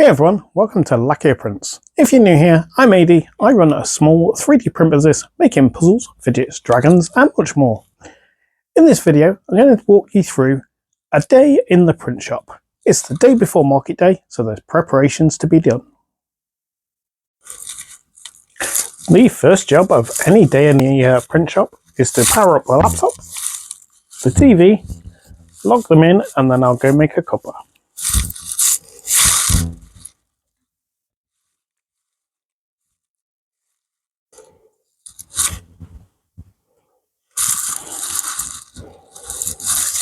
Hey everyone, welcome to Lakea Prints. If you're new here, I'm AD. I run a small 3D print business making puzzles, fidgets, dragons and much more. In this video, I'm going to walk you through a day in the print shop. It's the day before market day, so there's preparations to be done. The first job of any day in the print shop is to power up the laptop, the TV, log them in, and then I'll go make a cuppa.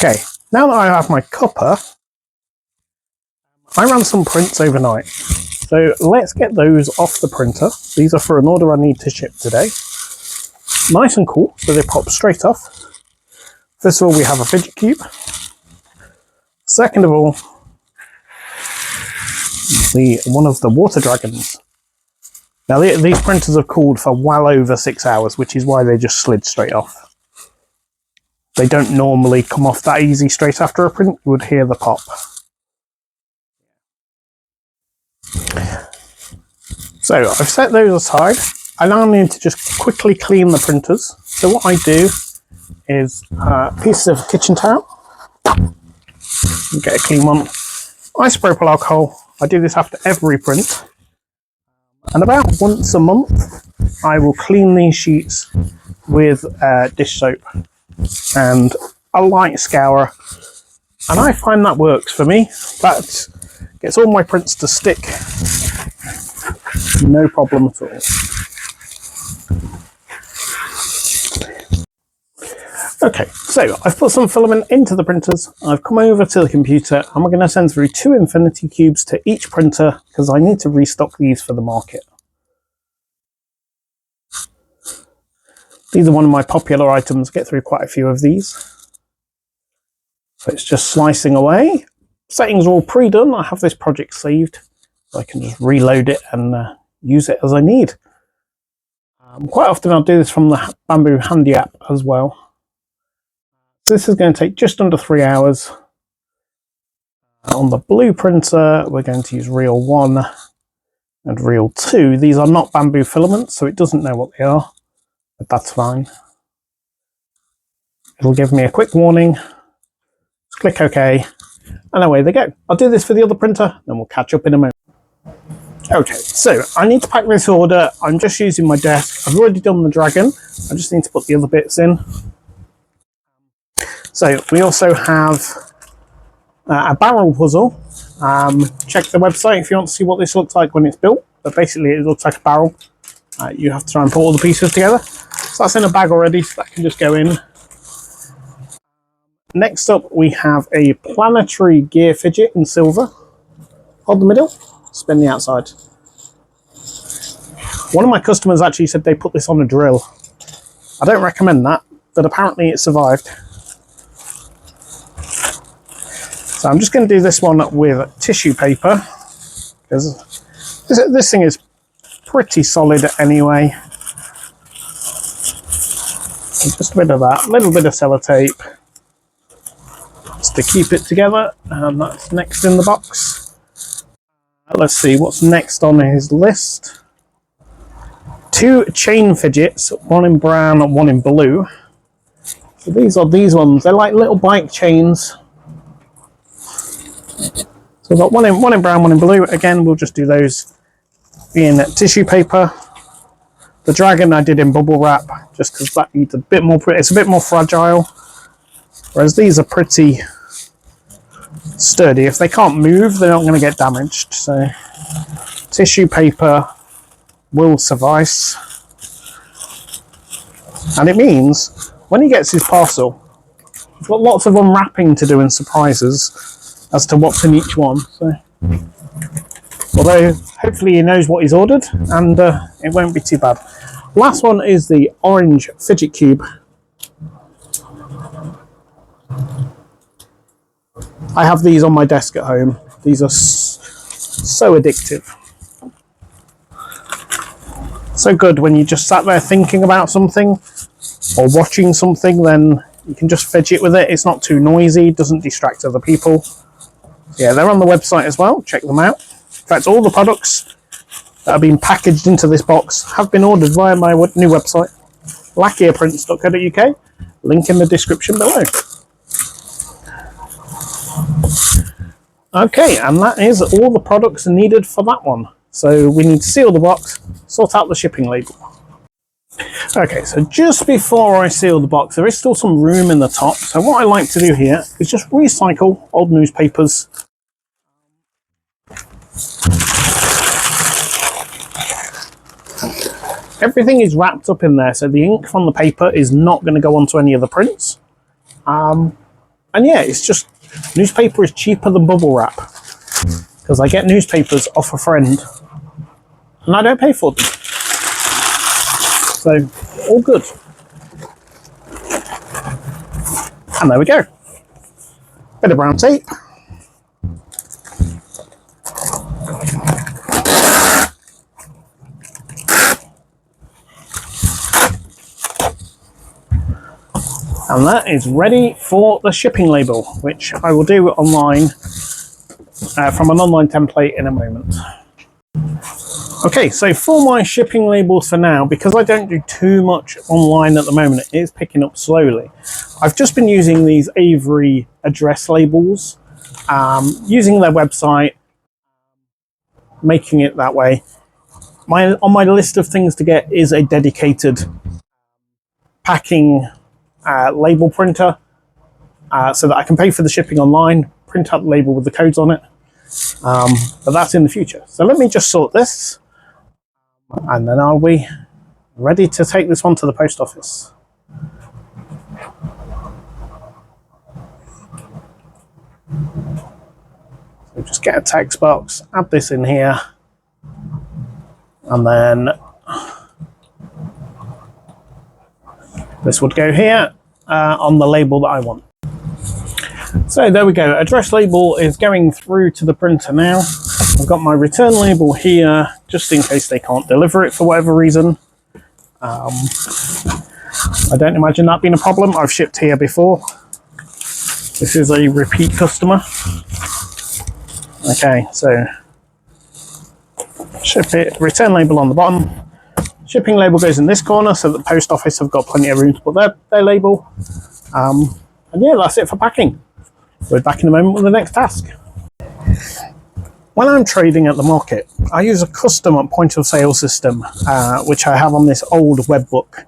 Okay, now that I have my cuppa, I ran some prints overnight. So let's get those off the printer. These are for an order I need to ship today. Nice and cool, so they pop straight off. First of all, we have a fidget cube. Second of all, one of the water dragons. Now these printers have cooled for well over 6 hours, which is why they just slid straight off. They don't normally come off that easy straight after a print. You would hear the pop. So I've set those aside. I now need to just quickly clean the printers. So what I do is pieces of kitchen towel. Get a clean one. Isopropyl alcohol. I do this after every print. And about once a month, I will clean these sheets with dish soap and a light scour, and I find that works for me. That gets all my prints to stick, no problem at all. Okay, so I've put some filament into the printers. I've come over to the computer and we're going to send through 2 infinity cubes to each printer because I need to restock these for the market. These are one of my popular items. Get through quite a few of these. So it's just slicing away. Settings are all pre-done. I have this project saved, so I can just reload it and use it as I need. Quite often I'll do this from the Bamboo Handy app as well. So this is going to take just under 3 hours. On the blue printer, we're going to use reel 1 and reel 2. These are not bamboo filaments, so it doesn't know what they are. But that's fine. It'll give me a quick warning. Just click OK, and away they go. I'll do this for the other printer, then we'll catch up in a moment. Okay, so I need to pack this order. I'm just using my desk. I've already done the dragon. I just need to put the other bits in. So we also have a barrel puzzle. Check the website if you want to see what this looks like when it's built. But basically it looks like a barrel. You have to try and put all the pieces together. So that's in a bag already, so that can just go in. Next up, we have a planetary gear fidget in silver. Hold the middle, spin the outside. One of my customers actually said they put this on a drill. I don't recommend that, but apparently it survived. So I'm just going to do this one with tissue paper, because this thing is pretty solid anyway. Just a bit of that, a little bit of sellotape just to keep it together, and that's next in the box. Let's see what's next on his list. 2 chain fidgets, one in brown and one in blue. So these are these ones, they're like little bike chains. So I've got one in brown, one in blue. Again, we'll just do those in tissue paper. The dragon I did in bubble wrap, just because that needs a bit more. It's a bit more fragile, whereas these are pretty sturdy. If they can't move, they're not going to get damaged. So tissue paper will suffice, and it means when he gets his parcel, we've got lots of unwrapping to do and surprises as to what's in each one. So. Although hopefully he knows what he's ordered and it won't be too bad. Last one is the orange fidget cube. I have these on my desk at home. These are so addictive. So good when you just sat there thinking about something or watching something, then you can just fidget with it. It's not too noisy, doesn't distract other people. Yeah, they're on the website as well. Check them out. fact, all the products that have been packaged into this box have been ordered via my new website, lakeaprints.co.uk. Link in the description below. Okay, and that is all the products needed for that one. So we need to seal the box, sort out the shipping label. Okay, so just before I seal the box, there is still some room in the top. So what I like to do here is just recycle old newspapers. Everything is wrapped up in there, so the ink from the paper is not going to go onto any of the prints. And yeah, it's just, newspaper is cheaper than bubble wrap, because I get newspapers off a friend and I don't pay for them. So, all good. And there we go. Bit of brown tape. And that is ready for the shipping label, which I will do online from an online template in a moment. Okay, so for my shipping labels for now, because I don't do too much online at the moment, it is picking up slowly. I've just been using these Avery address labels, using their website, making it that way. On my list of things to get is a dedicated packing label printer, so that I can pay for the shipping online, print out the label with the codes on it, but that's in the future. So let me just sort this, and then I'll be ready to take this one to the post office. So just get a text box, add this in here, and then this would go here on the label that I want. So there we go, address label is going through to the printer now. I've got my return label here, just in case they can't deliver it for whatever reason. I don't imagine that being a problem. I've shipped here before. This is a repeat customer. Okay, so ship it, return label on the bottom. Shipping label goes in this corner, so that the post office have got plenty of room to put their label. And yeah, that's it for packing. We're back in a moment with the next task. When I'm trading at the market, I use a custom point of sale system, which I have on this old web book.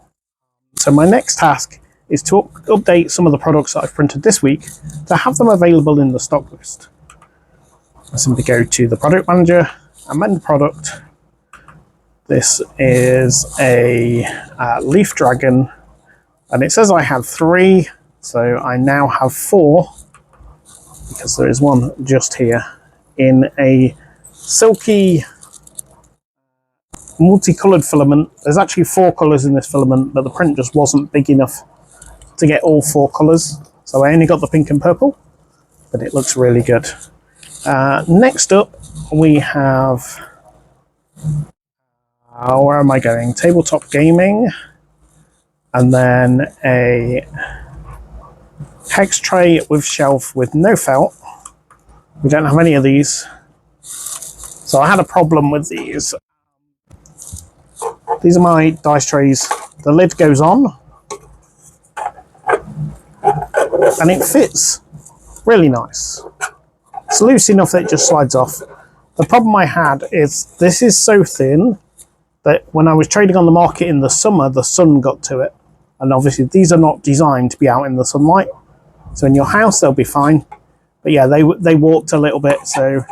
So my next task is to update some of the products that I've printed this week to have them available in the stock list. I simply go to the product manager, amend product. This is a leaf dragon, and it says I have 3, so I now have 4, because there is one just here in a silky multicolored filament. There's actually 4 colors in this filament, but the print just wasn't big enough to get all 4 colors, so I only got the pink and purple, but it looks really good. Next up we have, where am I going? Tabletop gaming, and then a hex tray with shelf with no felt. We don't have any of these, so I had a problem with these. These are my dice trays. The lid goes on and it fits really nice. It's loose enough that it just slides off. The problem I had is this is so thin that when I was trading on the market in the summer, the sun got to it. And obviously these are not designed to be out in the sunlight. So in your house, they'll be fine. But yeah, they warped a little bit, so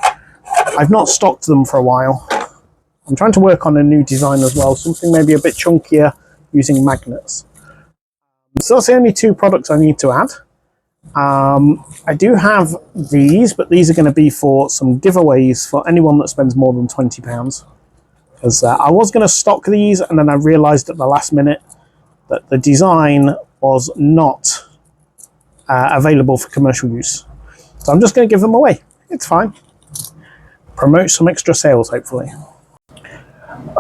I've not stocked them for a while. I'm trying to work on a new design as well, something maybe a bit chunkier using magnets. So that's the only 2 products I need to add. I do have these, but these are going to be for some giveaways for anyone that spends more than £20. Because I was going to stock these, and then I realised at the last minute that the design was not available for commercial use. So I'm just going to give them away. It's fine. Promote some extra sales, hopefully.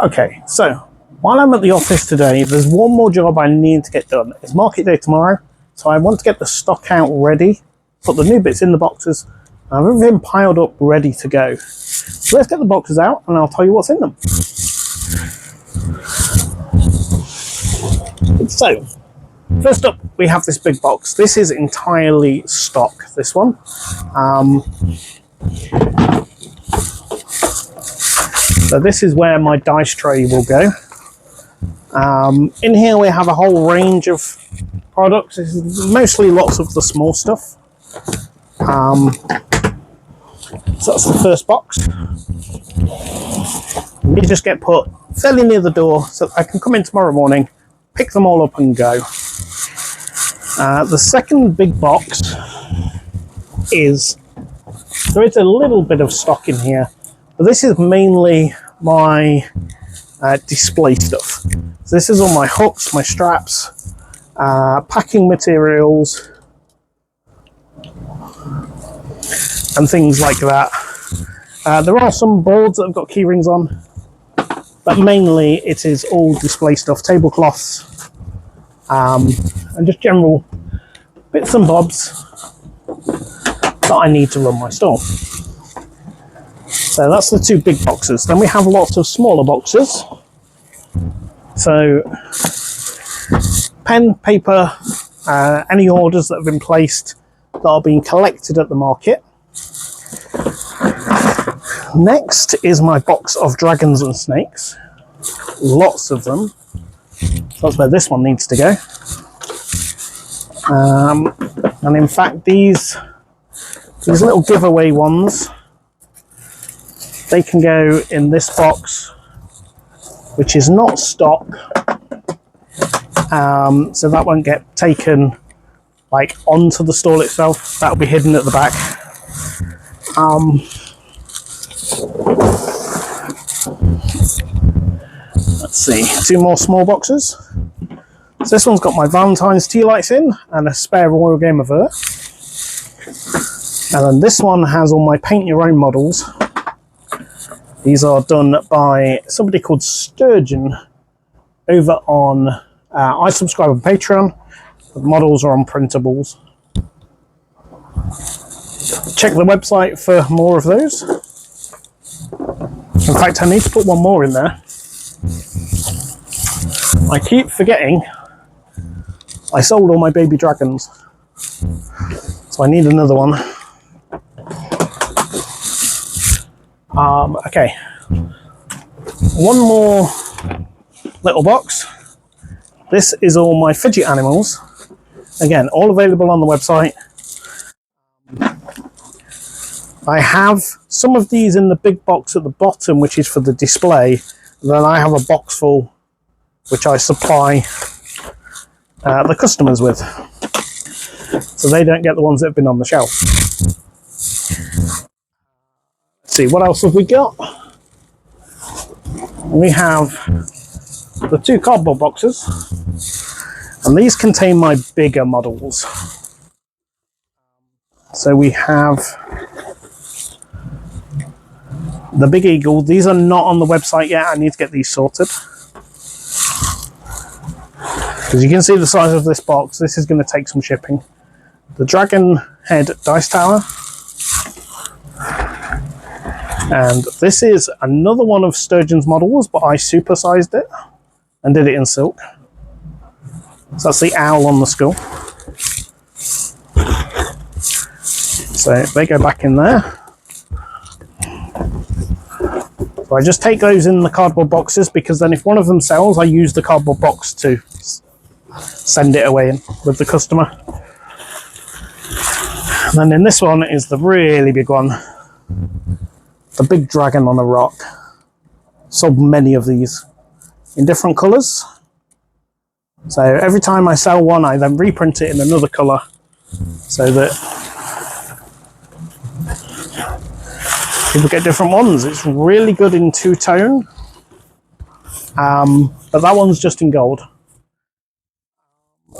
Okay, so while I'm at the office today, there's one more job I need to get done. It's market day tomorrow, so I want to get the stock out ready, put the new bits in the boxes, I've everything piled up ready to go. So let's get the boxes out and I'll tell you what's in them. So, first up we have this big box. This is entirely stock, this one. So this is where my dice tray will go. In here we have a whole range of products. This is mostly lots of the small stuff. So that's the first box. These just get put fairly near the door so that I can come in tomorrow morning, pick them all up and go. The second big box is, there is a little bit of stock in here, but this is mainly my display stuff. So this is all my hooks, my straps, packing materials, and things like that. There are some boards that have got key rings on, but mainly it is all display stuff, tablecloths, and just general bits and bobs that I need to run my store. So that's the two big boxes. Then we have lots of smaller boxes. So pen, paper, any orders that have been placed that are being collected at the market. Next is my box of dragons and snakes. Lots of them. So that's where this one needs to go. And in fact, these little giveaway ones, they can go in this box, which is not stock. So that won't get taken like onto the stall itself. That'll be hidden at the back. Let's see, two more small boxes. So this one's got my Valentine's tea lights in and a spare Royal Game of Earth. And then this one has all my paint your own models. These are done by somebody called Sturgeon over on, I subscribe on Patreon. The models are on printables. Check the website for more of those. In fact, I need to put one more in there. I keep forgetting I sold all my baby dragons, so I need another one. Okay, one more little box. This is all my fidget animals. Again, all available on the website. I have some of these in the big box at the bottom, which is for the display. Then I have a box full, which I supply the customers with, so they don't get the ones that have been on the shelf. Let's see, what else have we got? We have the two cardboard boxes, and these contain my bigger models. So we have the Big Eagle. These are not on the website yet. I need to get these sorted. As you can see the size of this box, this is going to take some shipping. The Dragon Head Dice Tower. And this is another one of Sturgeon's models, but I supersized it and did it in silk. So that's the owl on the skull. So they go back in there. So I just take those in the cardboard boxes, because then if one of them sells, I use the cardboard box to send it away in with the customer. And then in this one is the really big one, the big dragon on a rock. Sold many of these in different colours. So every time I sell one, I then reprint it in another colour, so that people get different ones. It's really good in two-tone, but that one's just in gold.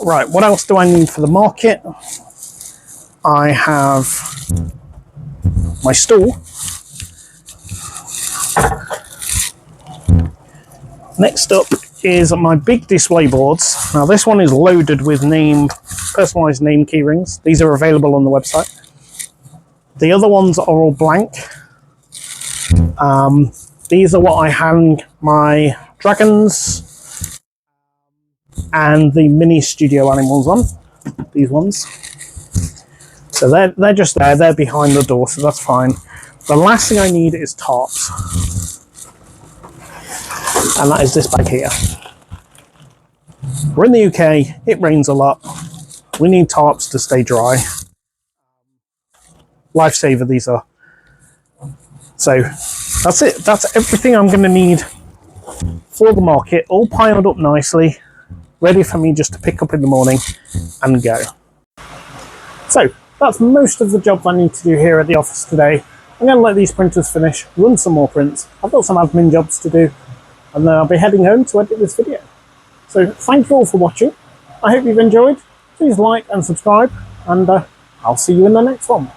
Right, what else do I need for the market? I have my stool. Next up is my big display boards. Now this one is loaded with personalised name key rings. These are available on the website. The other ones are all blank. These are what I hang my dragons and the mini studio animals on. These ones. So they're just there. They're behind the door, so that's fine. The last thing I need is tarps, and that is this bag here. We're in the UK. It rains a lot. We need tarps to stay dry. Lifesaver these are. So that's it. That's everything I'm going to need for the market, all piled up nicely, ready for me just to pick up in the morning and go. So that's most of the jobs I need to do here at the office today. I'm going to let these printers finish, run some more prints. I've got some admin jobs to do, and then I'll be heading home to edit this video. So thank you all for watching. I hope you've enjoyed. Please like and subscribe, and I'll see you in the next one.